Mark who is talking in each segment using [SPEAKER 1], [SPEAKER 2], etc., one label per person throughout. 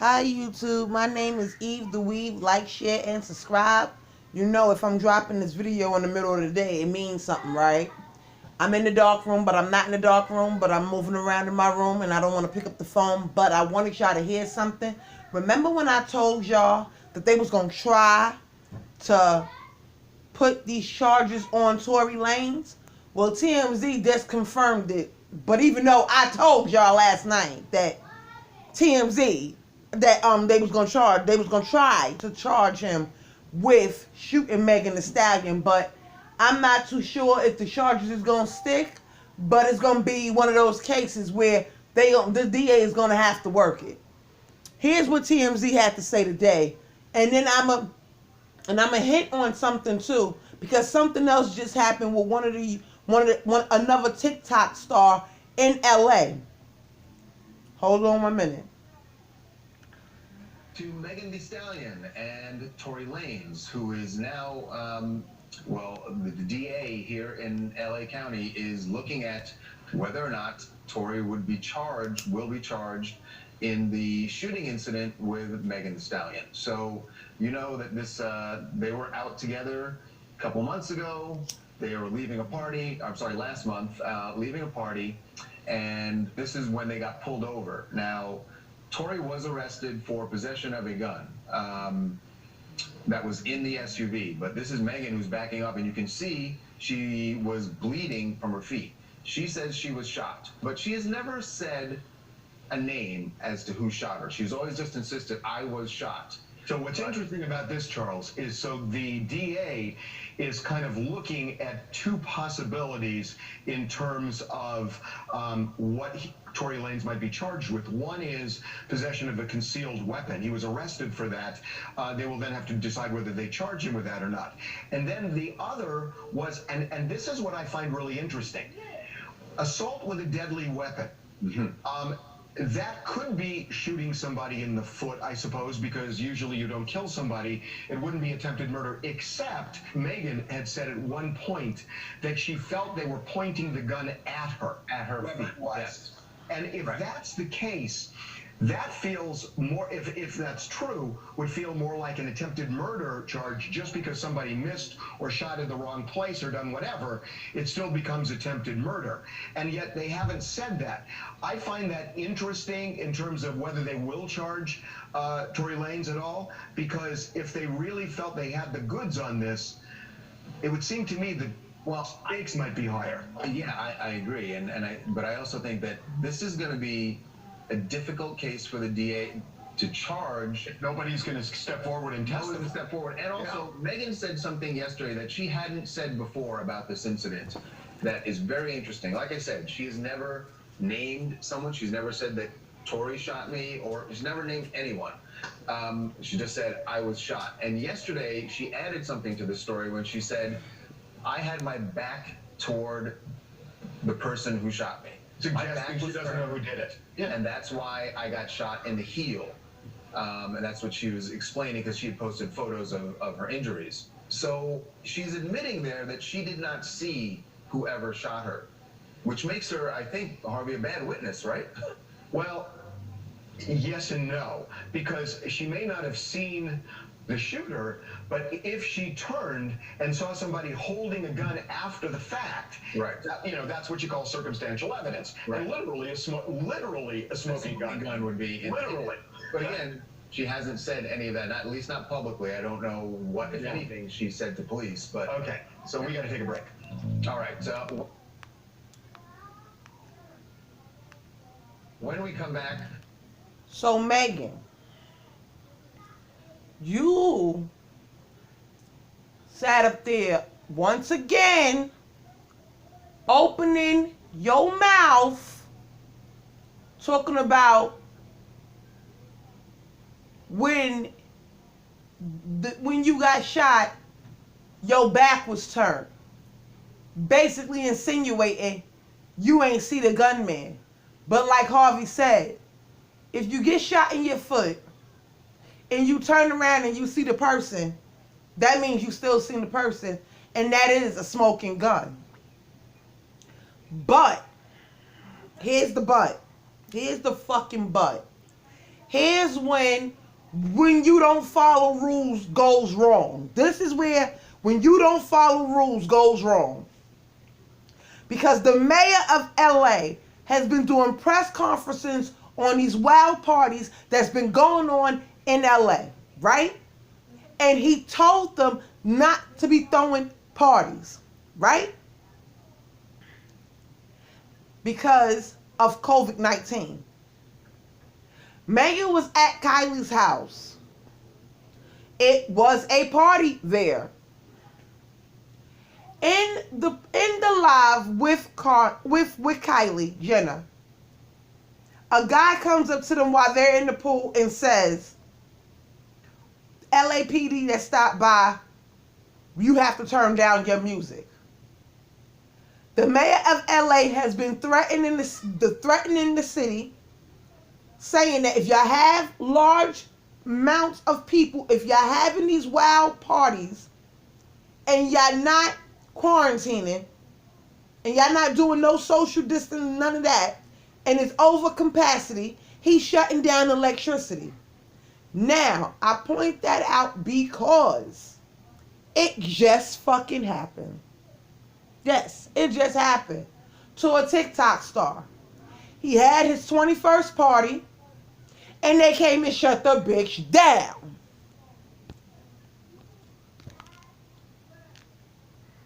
[SPEAKER 1] Hi YouTube, my name is Eve the Weave. Like, share, and subscribe. You know if I'm dropping this video in the middle of the day, it means something, right? I'm in the dark room, but I'm not in the dark room, but I'm moving around in my room and I don't want to pick up the phone, but I wanted y'all to hear something. Remember when I told y'all that they was going to try to put these charges on Tory Lanez? Well, TMZ just confirmed it, but even though I told y'all last night that TMZ that they was gonna try to charge him with shooting Megan Thee Stallion, but I'm not too sure if the charges is gonna stick. But it's gonna be one of those cases where the DA is gonna have to work it. Here's what TMZ had to say today, and then I'm a hit on something too, because something else just happened with another TikTok star in LA. Hold on 1 minute.
[SPEAKER 2] To Megan Thee Stallion and Tory Lanez, who is now, the DA here in LA County is looking at whether or not Tory will be charged in the shooting incident with Megan Thee Stallion. So you know that they were out together a couple months ago. They were leaving a party. I'm sorry, last month, leaving a party, and this is when they got pulled over. Now, Tory was arrested for possession of a gun that was in the SUV, but this is Megan who's backing up, and you can see she was bleeding from her feet. She says she was shot, but she has never said a name as to who shot her. She's always just insisted, I was shot.
[SPEAKER 3] So what's interesting about this, Charles, is so the DA is kind of looking at two possibilities in terms of what Tory Lanez might be charged with. One is possession of a concealed weapon. He was arrested for that. They will then have to decide whether they charge him with that or not. And then the other was, and this is what I find really interesting, assault with a deadly weapon. Mm-hmm. That could be shooting somebody in the foot, I suppose, because usually you don't kill somebody. It wouldn't be attempted murder, except Megan had said at one point that she felt they were pointing the gun at her feet.
[SPEAKER 2] Yes.
[SPEAKER 3] And if that's the case, that feels more, if that's true, would feel more like an attempted murder charge. Just because somebody missed or shot in the wrong place or done whatever, it still becomes attempted murder. And yet they haven't said that. I find that interesting in terms of whether they will charge Tory Lanez at all, because if they really felt they had the goods on this, it would seem to me that, well, stakes might be higher.
[SPEAKER 2] Yeah, I agree. But I also think that this is going to be a difficult case for the DA to charge.
[SPEAKER 3] If nobody's going to step forward and testify.
[SPEAKER 2] And also, yeah. Megan said something yesterday that she hadn't said before about this incident that is very interesting. Like I said, she has never named someone. She's never said that Tory shot me, or she's never named anyone. She just said, I was shot. And yesterday, she added something to the story when she said, I had my back toward the person who shot me.
[SPEAKER 3] Suggesting she doesn't know who did it.
[SPEAKER 2] Yeah. And that's why I got shot in the heel. And that's what she was explaining, because she had posted photos of her injuries. So she's admitting there that she did not see whoever shot her, which makes her, I think, Harvey, a bad witness, right?
[SPEAKER 3] Well, yes and no, because she may not have seen the shooter, but if she turned and saw somebody holding a gun after the fact,
[SPEAKER 2] right?
[SPEAKER 3] That's what you call circumstantial evidence.
[SPEAKER 2] Right.
[SPEAKER 3] And literally a smoking gun
[SPEAKER 2] would be
[SPEAKER 3] literally.
[SPEAKER 2] But again, she hasn't said any of that, at least not publicly. I don't know what, if anything, she said to police. But
[SPEAKER 3] okay, so we got to take a break.
[SPEAKER 2] All right. So when we come back.
[SPEAKER 1] So Megan, you sat up there once again, opening your mouth, talking about when you got shot, your back was turned. Basically insinuating you ain't see the gunman. But like Harvey said, if you get shot in your foot and you turn around and you see the person, that means you still seen the person, and that is a smoking gun. But, here's the but. Here's the fucking but. Here's when you don't follow rules goes wrong. This is where when you don't follow rules goes wrong. Because the mayor of LA has been doing press conferences on these wild parties that's been going on in LA, right? And he told them not to be throwing parties, right? Because of COVID-19. Megan was at Kylie's house. It was a party there. In the live with Kylie Jenner, a guy comes up to them while they're in the pool and says, LAPD that stopped by, you have to turn down your music. The mayor of LA has been threatening the city, saying that if y'all have large amounts of people, if y'all having these wild parties and y'all not quarantining and y'all not doing no social distancing, none of that, and it's over capacity, he's shutting down electricity. Now, I point that out because it just fucking happened. Yes, it just happened to a TikTok star. He had his 21st party and they came and shut the bitch down.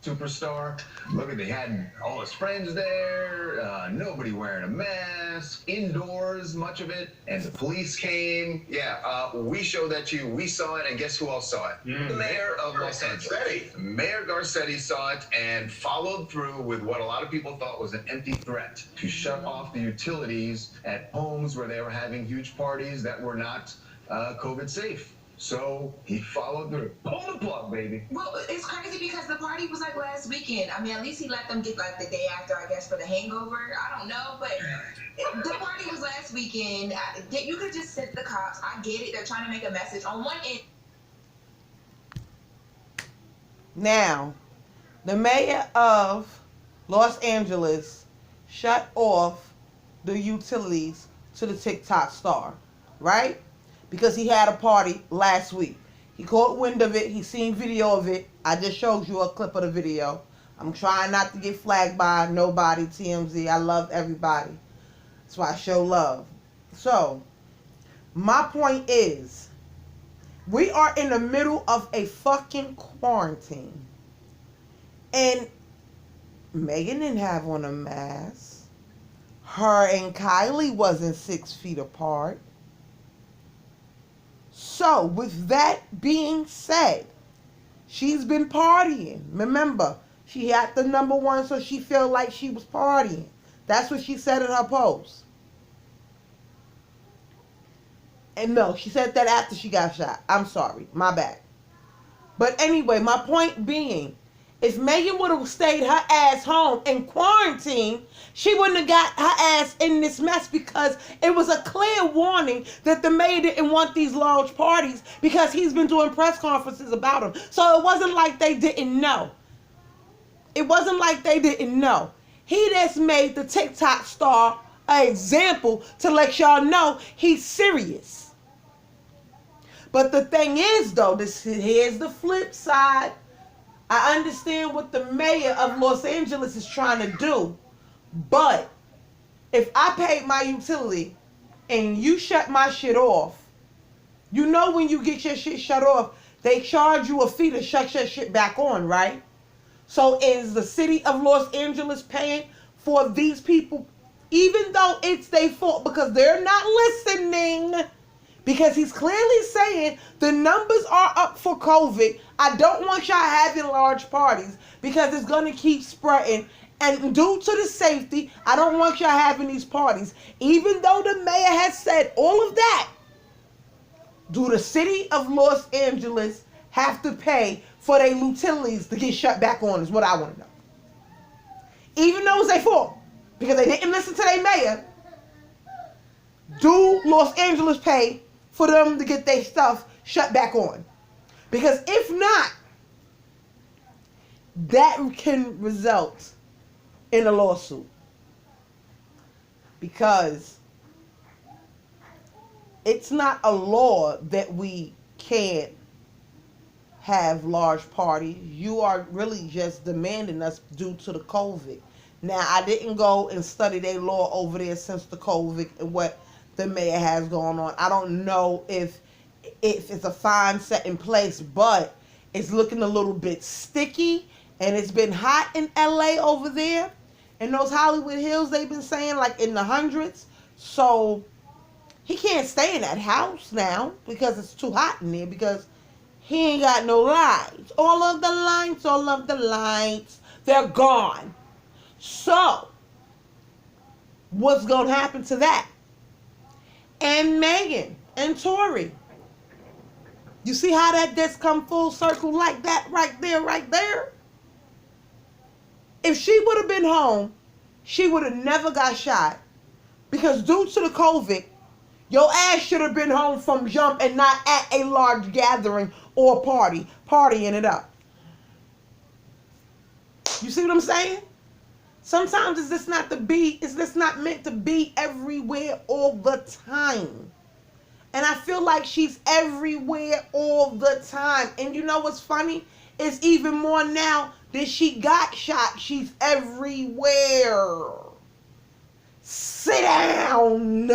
[SPEAKER 2] Superstar. Look at, they had all his friends there, nobody wearing a mask, indoors, much of it, and the police came. Yeah, we showed that to you. We saw it, and guess who else saw it? The mayor of Los Angeles. Mayor Garcetti saw it and followed through with what a lot of people thought was an empty threat to shut off the utilities at homes where they were having huge parties that were not COVID safe. So he followed through. Pull the plug, baby.
[SPEAKER 4] Well, it's crazy because the party was like last weekend. I mean, at least he let them get like the day after, I guess, for the hangover. I don't know, but the party was last weekend. You could just send the cops. I get it. They're trying to make a message on one end.
[SPEAKER 1] Now, the mayor of Los Angeles shut off the utilities to the TikTok star, right? Because he had a party last week. He caught wind of it. He seen video of it. I just showed you a clip of the video. I'm trying not to get flagged by nobody, TMZ. I love everybody. That's why I show love. So, my point is, we are in the middle of a fucking quarantine. And Megan didn't have on a mask. Her and Kylie wasn't 6 feet apart. So, with that being said, she's been partying. Remember, she had the #1, so she felt like she was partying. That's what she said in her post. And no, she said that after she got shot. I'm sorry, my bad. But anyway, my point being, if Megan would have stayed her ass home and quarantined, she wouldn't have got her ass in this mess, because it was a clear warning that the mayor didn't want these large parties because he's been doing press conferences about them. So it wasn't like they didn't know. It wasn't like they didn't know. He just made the TikTok star an example to let y'all know he's serious. But the thing is, though, here's the flip side. I understand what the mayor of Los Angeles is trying to do, but if I paid my utility and you shut my shit off, you know when you get your shit shut off, they charge you a fee to shut your shit back on, right? So is the city of Los Angeles paying for these people, even though it's their fault, because they're not listening? Because he's clearly saying the numbers are up for COVID. I don't want y'all having large parties because it's going to keep spreading. And due to the safety, I don't want y'all having these parties. Even though the mayor has said all of that, do the city of Los Angeles have to pay for their utilities to get shut back on is what I want to know. Even though it's their fault, because they didn't listen to their mayor, do Los Angeles pay for them to get their stuff shut back on? Because if not, that can result in a lawsuit. Because it's not a law that we can't have large parties. You are really just demanding us due to the COVID. Now, I didn't go and study their law over there since the COVID and what the mayor has going on. I don't know if it's a fine set in place, but it's looking a little bit sticky, and it's been hot in LA over there. In those Hollywood Hills, they've been saying like in the hundreds. So he can't stay in that house now because it's too hot in there, because he ain't got no lights. All of the lights, they're gone. So, what's going to happen to that? And Megan and Tory. You see how that just come full circle like that right there, right there? If she would have been home, she would have never got shot. Because due to the COVID, your ass should have been home from jump and not at a large gathering or party, partying it up. You see what I'm saying? Sometimes it's just not meant to be everywhere all the time. And I feel like she's everywhere all the time. And you know what's funny? It's even more now that she got shot. She's everywhere. Sit down.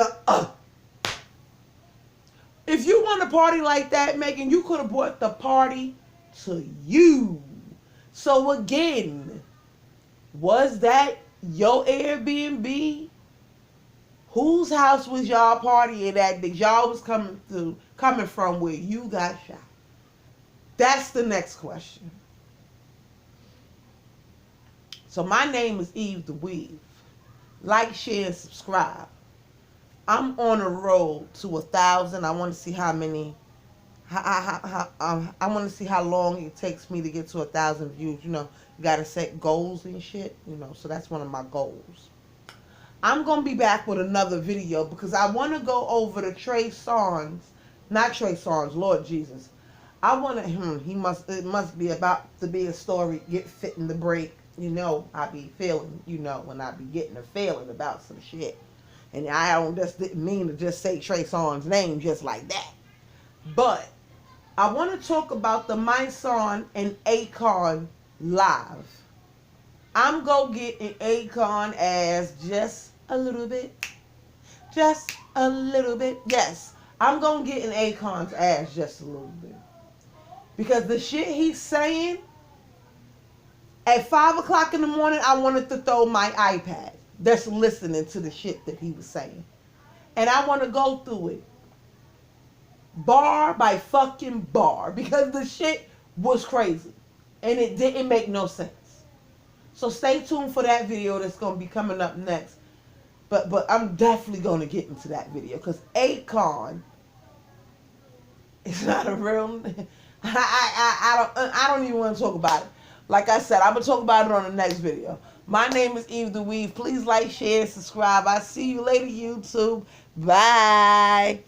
[SPEAKER 1] If you want a party like that, Megan, you could have brought the party to you. So again, was that your Airbnb? Whose house was y'all partying at that y'all was coming from where you got shot? That's the next question. So my name is Eve the Weave. Like, share, and subscribe. I'm on a road to 1,000. I want to see how many. I want to see how long it takes me to get to 1,000 views. You know, you gotta set goals and shit. You know, so that's one of my goals. I'm gonna be back with another video because I want to go over the Trey Songz, not Trey Songz, Lord Jesus. I want to. It must be about to be a story. Get fit in the break. You know, I be feeling. You know, when I be getting a feeling about some shit. And I don't just didn't mean to just say Trey Songz's name just like that. But I want to talk about the My Son and Akon live. I'm going to get an Akon ass just a little bit. Just a little bit. Yes, I'm going to get an Akon's ass just a little bit. Because the shit he's saying, at 5 o'clock in the morning, I wanted to throw my iPad. That's listening to the shit that he was saying. And I want to go through it bar by fucking bar because the shit was crazy and it didn't make no sense. So stay tuned for that video that's going to be coming up next. But I'm definitely going to get into that video because Akon is not a real. I don't even want to talk about it. Like I said, I'm going to talk about it on the next video. My name is Eve the Weave. Please like, share, subscribe. I'll see you later, YouTube. Bye.